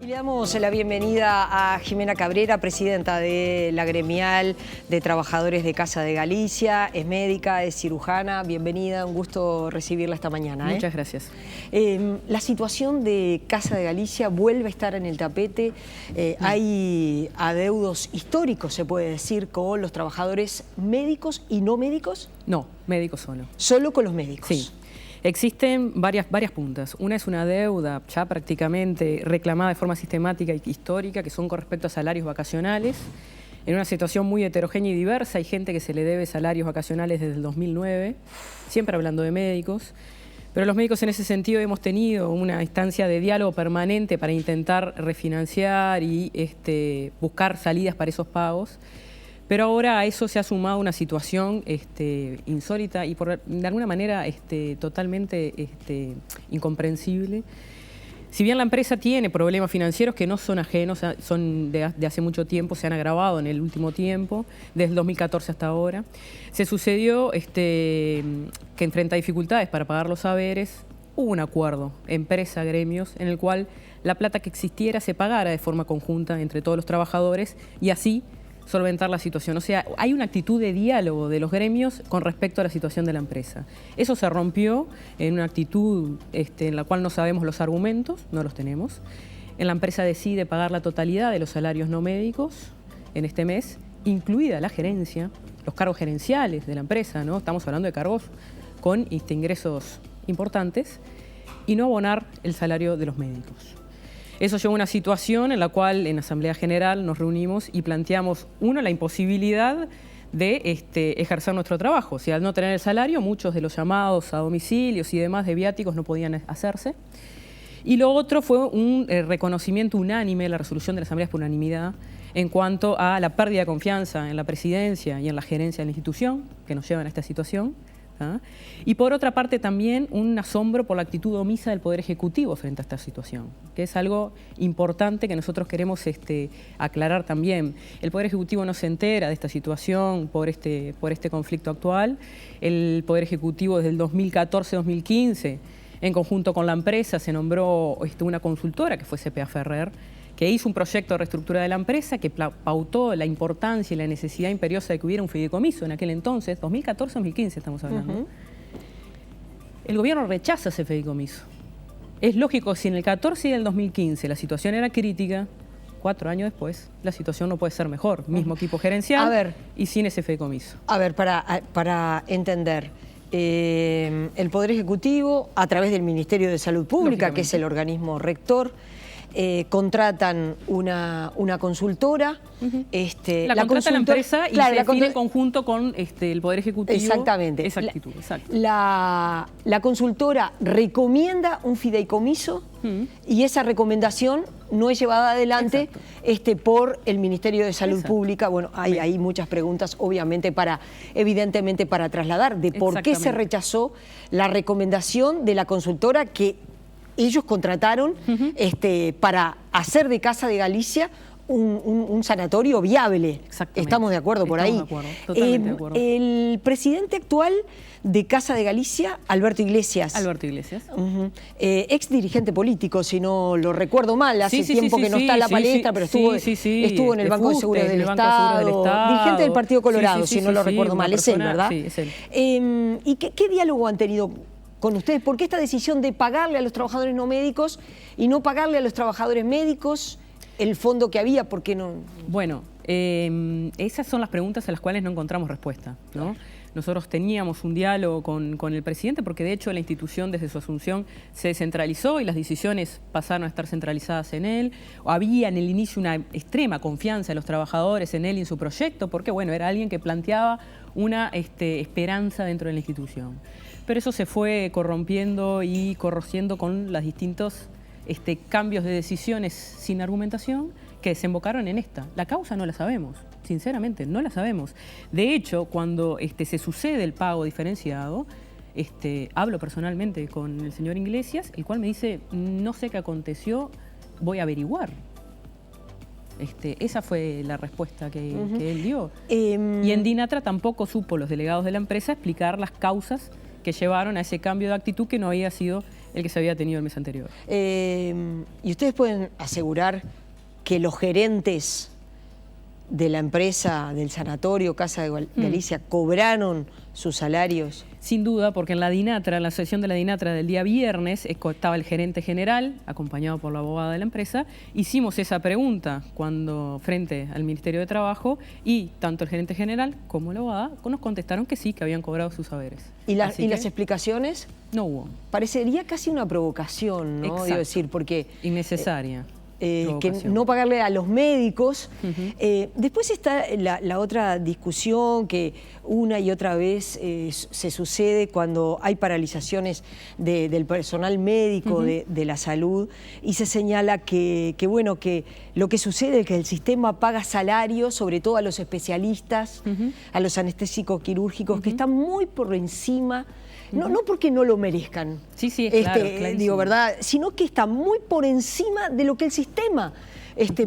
Y le damos la bienvenida a Jimena Cabrera, presidenta de la Gremial de Trabajadores de Casa de Galicia. Es médica, es cirujana. Bienvenida, un gusto recibirla esta mañana. Muchas gracias. La situación de Casa de Galicia vuelve a estar en el tapete. Hay adeudos históricos, se puede decir, con los trabajadores médicos y no médicos. No, médicos solo. Solo con los médicos. Sí. Existen varias puntas. Una es una deuda ya prácticamente reclamada de forma sistemática y histórica, que son con respecto a salarios vacacionales. En una situación muy heterogénea y diversa, hay gente que se le debe salarios vacacionales desde el 2009, siempre hablando de médicos. Pero los médicos en ese sentido hemos tenido una instancia de diálogo permanente para intentar refinanciar y buscar salidas para esos pagos. Pero ahora a eso se ha sumado una situación insólita y de alguna manera totalmente incomprensible. Si bien la empresa tiene problemas financieros que no son ajenos, son de hace mucho tiempo, se han agravado en el último tiempo, desde el 2014 hasta ahora, se sucedió que enfrenta dificultades para pagar los haberes. Hubo un acuerdo, empresa, gremios, en el cual la plata que existiera se pagara de forma conjunta entre todos los trabajadores y así solventar la situación. O sea, hay una actitud de diálogo de los gremios con respecto a la situación de la empresa. Eso se rompió en una actitud en la cual no sabemos los argumentos, no los tenemos. La empresa decide pagar la totalidad de los salarios no médicos en este mes, incluida la gerencia, los cargos gerenciales de la empresa, ¿no? Estamos hablando de cargos con ingresos importantes, y no abonar el salario de los médicos. Eso llevó a una situación en la cual en Asamblea General nos reunimos y planteamos, uno, la imposibilidad de ejercer nuestro trabajo. O sea, al no tener el salario, muchos de los llamados a domicilios y demás de viáticos no podían hacerse. Y lo otro fue un reconocimiento unánime, la resolución de la Asamblea por unanimidad, en cuanto a la pérdida de confianza en la presidencia y en la gerencia de la institución, que nos llevan a esta situación. Y por otra parte también un asombro por la actitud omisa del Poder Ejecutivo frente a esta situación, que es algo importante que nosotros queremos aclarar también. El Poder Ejecutivo no se entera de esta situación por este conflicto actual. El Poder Ejecutivo desde el 2014-2015, en conjunto con la empresa, se nombró una consultora que fue CPA Ferrer, que hizo un proyecto de reestructura de la empresa que pautó la importancia y la necesidad imperiosa de que hubiera un fideicomiso en aquel entonces, 2014-2015 estamos hablando. El gobierno rechaza ese fideicomiso. Es lógico, si en el 14 y el 2015 la situación era crítica, 4 años después la situación no puede ser mejor. Mismo equipo gerencial y sin ese fideicomiso. A ver, para entender, el Poder Ejecutivo, a través del Ministerio de Salud Pública, que es el organismo rector, contratan una consultora. La contrata la empresa y se define en conjunto con el Poder Ejecutivo. Exactamente. Esa actitud, exacto. La consultora recomienda un fideicomiso y esa recomendación no es llevada adelante por el Ministerio de Salud Pública. Bueno, hay muchas preguntas, obviamente, evidentemente para trasladar de por qué se rechazó la recomendación de la consultora que ellos contrataron para hacer de Casa de Galicia un sanatorio viable. Estamos de acuerdo por ahí. Totalmente de acuerdo. El presidente actual de Casa de Galicia, Alberto Iglesias. Ex dirigente político, si no lo recuerdo mal, hace tiempo que no está en la palestra, pero estuvo en el Banco de Seguros del Estado, dirigente del Partido Colorado, si no lo recuerdo mal. Es él, ¿verdad? Sí, es él. ¿Y qué diálogo han tenido con ustedes? ¿Por qué esta decisión de pagarle a los trabajadores no médicos y no pagarle a los trabajadores médicos el fondo que había? ¿Por qué no? Bueno, esas son las preguntas a las cuales no encontramos respuesta, ¿no? Nosotros teníamos un diálogo con el presidente porque de hecho la institución desde su asunción se descentralizó y las decisiones pasaron a estar centralizadas en él. Había en el inicio una extrema confianza de los trabajadores en él y en su proyecto porque bueno, era alguien que planteaba una esperanza dentro de la institución. Pero eso se fue corrompiendo y corrosiendo con los distintos cambios de decisiones sin argumentación que desembocaron en esta. La causa no la sabemos, sinceramente, no la sabemos. De hecho, cuando se sucede el pago diferenciado, hablo personalmente con el señor Iglesias, el cual me dice, no sé qué aconteció, voy a averiguar. Esa fue la respuesta que él dio. Y en Dinatra tampoco supo los delegados de la empresa explicar las causas que llevaron a ese cambio de actitud que no había sido el que se había tenido el mes anterior. ¿Y ustedes pueden asegurar que los gerentes de la empresa, del sanatorio Casa de Galicia, cobraron sus salarios? Sin duda, porque en la DINATRA, en la sesión de la DINATRA del día viernes, estaba el gerente general, acompañado por la abogada de la empresa. Hicimos esa pregunta frente al Ministerio de Trabajo, y tanto el gerente general como la abogada nos contestaron que sí, que habían cobrado sus saberes. ¿Y las explicaciones? No hubo. Parecería casi una provocación, ¿no? Exacto. Digo decir, porque... Innecesaria. Que no pagarle a los médicos. Después está la otra discusión que una y otra vez se sucede cuando hay paralizaciones del personal médico, de la salud, y se señala que lo que sucede es que el sistema paga salarios, sobre todo a los especialistas, a los anestésicos quirúrgicos, que están muy por encima. No porque no lo merezcan, sí, claro, digo, ¿verdad? Sino que está muy por encima de lo que el sistema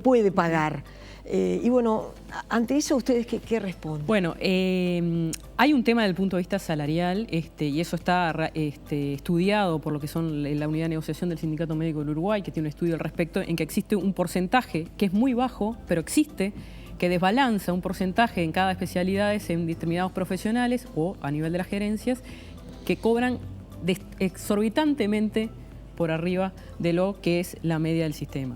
puede pagar. Y bueno, ante eso, ¿ustedes qué responden? Bueno, hay un tema desde el punto de vista salarial, y eso está estudiado por lo que son la unidad de negociación del Sindicato Médico del Uruguay, que tiene un estudio al respecto, en que existe un porcentaje que es muy bajo, pero existe, que desbalanza un porcentaje en cada especialidad en determinados profesionales o a nivel de las gerencias, que cobran exorbitantemente por arriba de lo que es la media del sistema.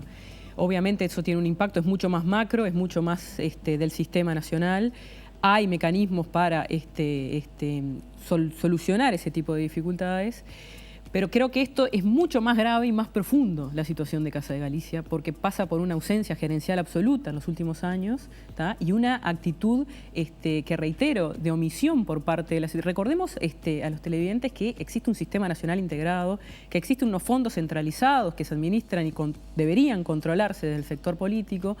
Obviamente eso tiene un impacto, es mucho más macro, es mucho más del sistema nacional. Hay mecanismos para solucionar ese tipo de dificultades, pero creo que esto es mucho más grave y más profundo, la situación de Casa de Galicia, porque pasa por una ausencia gerencial absoluta en los últimos años, ¿tá? Y una actitud que reitero, de omisión por parte de la... Recordemos a los televidentes que existe un sistema nacional integrado, que existen unos fondos centralizados que se administran y deberían controlarse desde el sector político,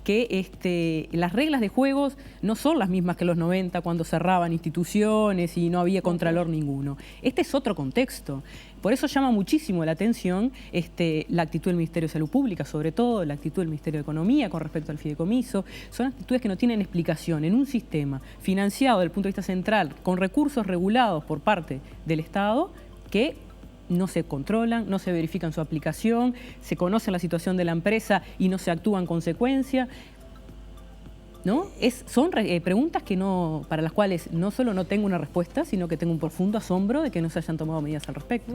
que las reglas de juegos no son las mismas que los 90, cuando cerraban instituciones y no había contralor ninguno. Este es otro contexto. Por eso llama muchísimo la atención la actitud del Ministerio de Salud Pública, sobre todo la actitud del Ministerio de Economía con respecto al fideicomiso. Son actitudes que no tienen explicación en un sistema financiado desde el punto de vista central, con recursos regulados por parte del Estado, que no se controlan, no se verifican su aplicación, se conoce la situación de la empresa y no se actúa en consecuencia, ¿no? Son preguntas para las cuales no solo no tengo una respuesta, sino que tengo un profundo asombro de que no se hayan tomado medidas al respecto.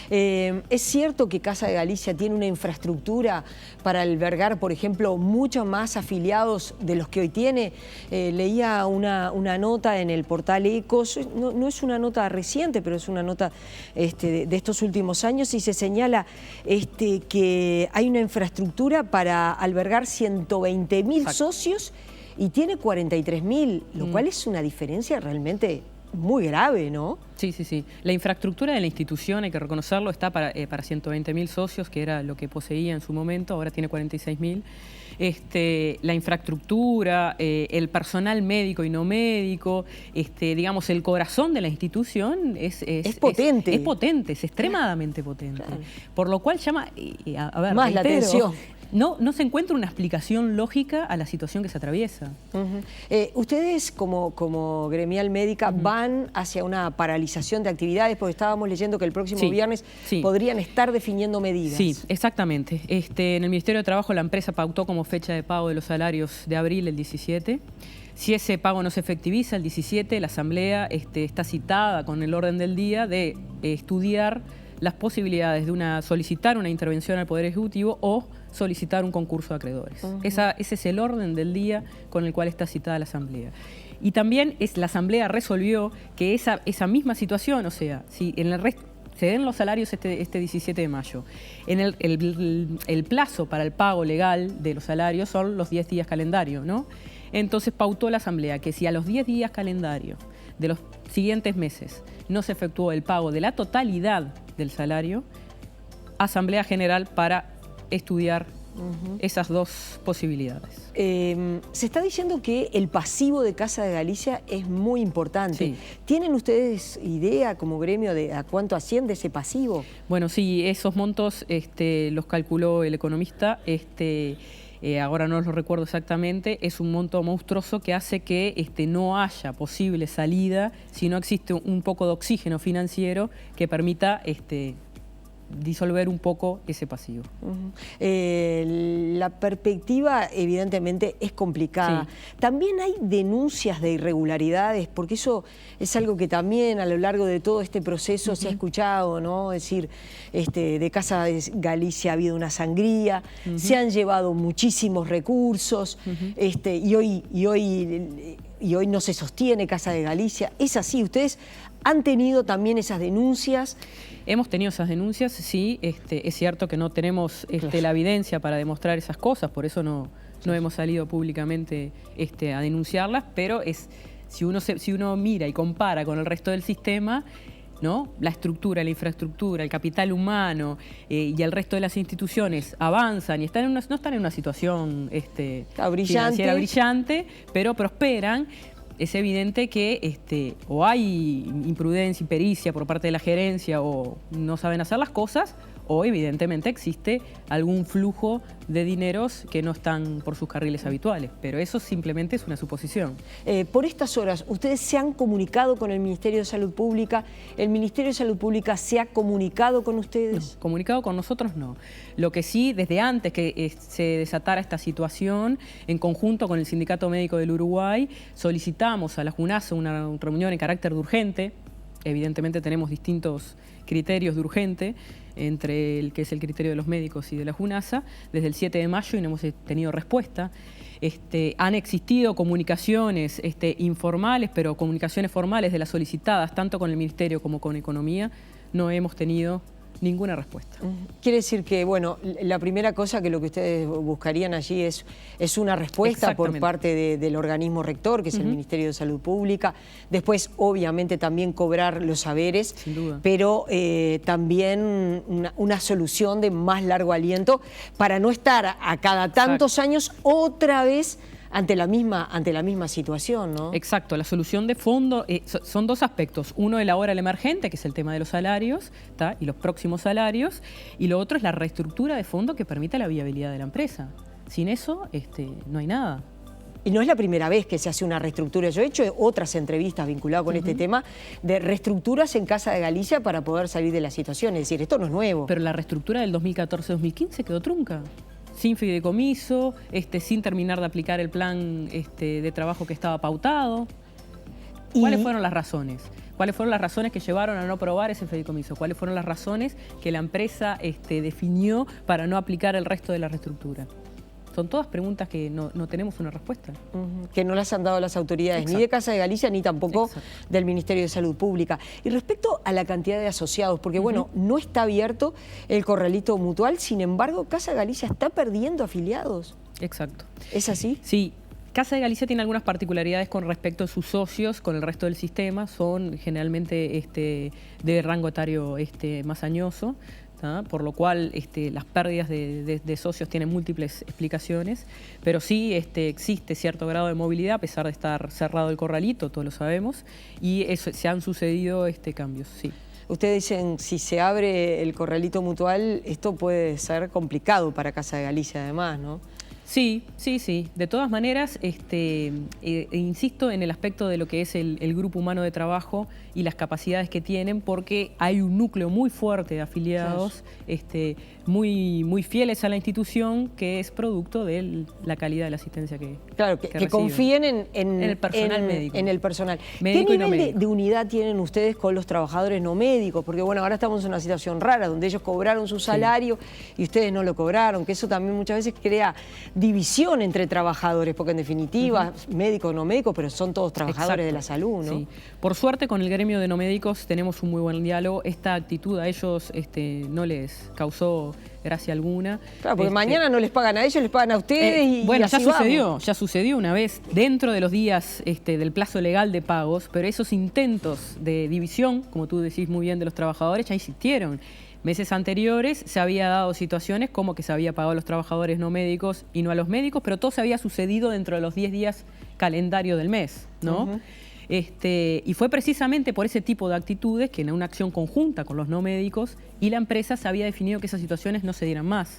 ¿Es cierto que Casa de Galicia tiene una infraestructura para albergar, por ejemplo, muchos más afiliados de los que hoy tiene? Leía una nota en el portal Ecos, no es una nota reciente, pero es una nota de estos últimos años, y se señala que hay una infraestructura para albergar 120.000 socios, y tiene 43.000, lo cual es una diferencia realmente muy grave, ¿no? Sí. La infraestructura de la institución, hay que reconocerlo, está para 120.000 socios, que era lo que poseía en su momento, ahora tiene 46.000. La infraestructura, el personal médico y no médico, digamos, el corazón de la institución es potente. Es potente, es extremadamente potente. Claro. Por lo cual llama, más la atención. No se encuentra una explicación lógica a la situación que se atraviesa. Ustedes, como gremial médica, van hacia una paralización de actividades, porque estábamos leyendo que el próximo viernes podrían estar definiendo medidas. Sí, exactamente. En el Ministerio de Trabajo la empresa pautó como fecha de pago de los salarios de abril el 17. Si ese pago no se efectiviza el 17, la Asamblea está citada con el orden del día de estudiar las posibilidades de solicitar una intervención al Poder Ejecutivo o solicitar un concurso de acreedores. Ese es el orden del día con el cual está citada la Asamblea. Y también la Asamblea resolvió que esa misma situación, o sea, si en el resto se den los salarios este 17 de mayo, el plazo para el pago legal de los salarios son los 10 días calendario, ¿no? Entonces pautó la Asamblea que si a los 10 días calendario de los siguientes meses no se efectuó el pago de la totalidad del salario, Asamblea General para estudiar esas dos posibilidades. Se está diciendo que el pasivo de Casa de Galicia es muy importante. Sí. ¿Tienen ustedes idea como gremio de a cuánto asciende ese pasivo? Bueno, sí, esos montos los calculó el economista. Ahora no los recuerdo exactamente, es un monto monstruoso que hace que no haya posible salida si no existe un poco de oxígeno financiero que permita disolver un poco ese pasivo. La perspectiva evidentemente es complicada. Sí. También hay denuncias de irregularidades, porque eso es algo que también a lo largo de todo este proceso se ha escuchado, ¿no? Es decir, de Casa de Galicia ha habido una sangría, se han llevado muchísimos recursos, y hoy no se sostiene Casa de Galicia. ¿Es así? ¿Ustedes han tenido también esas denuncias? Hemos tenido esas denuncias, sí. Es cierto que no tenemos la evidencia para demostrar esas cosas, por eso no hemos salido públicamente a denunciarlas, pero si uno mira y compara con el resto del sistema, ¿no? La estructura, la infraestructura, el capital humano y el resto de las instituciones avanzan y no están en una situación financiera brillante, pero prosperan. Es evidente que o hay imprudencia y pericia por parte de la gerencia o no saben hacer las cosas, o evidentemente existe algún flujo de dineros que no están por sus carriles habituales. Pero eso simplemente es una suposición. Por estas horas, ¿ustedes se han comunicado con el Ministerio de Salud Pública? ¿El Ministerio de Salud Pública se ha comunicado con ustedes? No, comunicado con nosotros no. Lo que sí, desde antes que se desatara esta situación, en conjunto con el Sindicato Médico del Uruguay, solicitamos a la JUNASA una reunión en carácter de urgente. Evidentemente tenemos distintos criterios de urgente, entre el que es el criterio de los médicos y de la JUNASA, desde el 7 de mayo y no hemos tenido respuesta. Han existido comunicaciones informales, pero comunicaciones formales de las solicitadas, tanto con el Ministerio como con Economía, no hemos tenido ninguna respuesta. Quiere decir que, bueno, la primera cosa que lo que ustedes buscarían allí es una respuesta por parte del organismo rector, que es el Ministerio de Salud Pública. Después, obviamente, también cobrar los saberes, sin duda, pero también una solución de más largo aliento para no estar a cada tantos años otra vez ante la misma situación, ¿no? Exacto, la solución de fondo son dos aspectos. Uno, el ahora el emergente, que es el tema de los salarios, ¿tá? Y los próximos salarios, y lo otro es la reestructura de fondo que permita la viabilidad de la empresa. Sin eso, no hay nada. Y no es la primera vez que se hace una reestructura. Yo he hecho otras entrevistas vinculadas con este tema de reestructuras en Casa de Galicia para poder salir de la situación. Es decir, esto no es nuevo. Pero la reestructura del 2014-2015 quedó trunca. Sin fideicomiso, sin terminar de aplicar el plan de trabajo que estaba pautado. ¿Cuáles fueron las razones? ¿Cuáles fueron las razones que llevaron a no aprobar ese fideicomiso? ¿Cuáles fueron las razones que la empresa definió para no aplicar el resto de la reestructura? Son todas preguntas que no tenemos una respuesta. Que no las han dado las autoridades, ni de Casa de Galicia, ni tampoco del Ministerio de Salud Pública. Y respecto a la cantidad de asociados, porque bueno, no está abierto el corralito mutual, sin embargo, Casa de Galicia está perdiendo afiliados. Exacto. ¿Es así? Sí. Casa de Galicia tiene algunas particularidades con respecto a sus socios, con el resto del sistema. Son generalmente de rango etario más añoso, ¿tá? Por lo cual las pérdidas de socios tienen múltiples explicaciones, pero sí existe cierto grado de movilidad a pesar de estar cerrado el corralito, todos lo sabemos, y se han sucedido cambios, sí. Ustedes dicen, si se abre el corralito mutual, esto puede ser complicado para Casa de Galicia además, ¿no? Sí, sí, sí. De todas maneras, insisto en el aspecto de lo que es el grupo humano de trabajo y las capacidades que tienen, porque hay un núcleo muy fuerte de afiliados, muy fieles a la institución, que es producto de la calidad de la asistencia que que confíen en el personal médico. En el personal. Médico. ¿Qué nivel de unidad tienen ustedes con los trabajadores no médicos? Porque bueno, ahora estamos en una situación rara, donde ellos cobraron su salario y ustedes no lo cobraron, que eso también muchas veces crea división entre trabajadores, porque en definitiva, médicos, no médicos, pero son todos trabajadores de la salud, ¿no? Sí. Por suerte, con el gremio de no médicos tenemos un muy buen diálogo. Esta actitud a ellos no les causó gracia alguna. Claro, porque mañana no les pagan a ellos, les pagan a ustedes y bueno, así ya sucedió una vez dentro de los días del plazo legal de pagos, pero esos intentos de división, como tú decís muy bien, de los trabajadores, ya existieron. Meses anteriores se había dado situaciones como que se había pagado a los trabajadores no médicos y no a los médicos, pero todo se había sucedido dentro de los 10 días calendario del mes, ¿no? Y fue precisamente por ese tipo de actitudes que en una acción conjunta con los no médicos y la empresa se había definido que esas situaciones no se dieran más.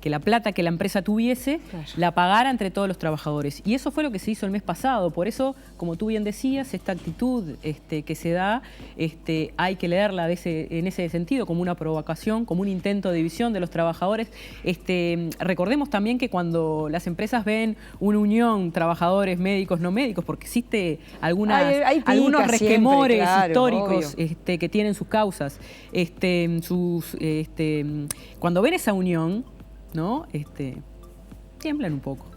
que la plata que la empresa tuviese la pagara entre todos los trabajadores. Y eso fue lo que se hizo el mes pasado. Por eso, como tú bien decías, esta actitud que se da, hay que leerla en ese sentido, como una provocación, como un intento de división de los trabajadores. Recordemos también que cuando las empresas ven una unión, trabajadores, médicos, no médicos, porque existe algunos resquemores históricos que tienen sus causas, cuando ven esa unión, ¿no? Tiemblan un poco.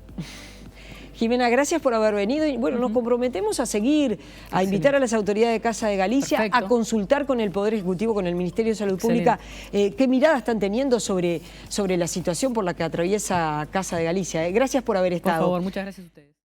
Jimena, gracias por haber venido y bueno, nos comprometemos a seguir, a invitar a las autoridades de Casa de Galicia, a consultar con el Poder Ejecutivo, con el Ministerio de Salud Pública, qué mirada están teniendo sobre la situación por la que atraviesa Casa de Galicia. Gracias por haber estado. Por favor, muchas gracias a ustedes.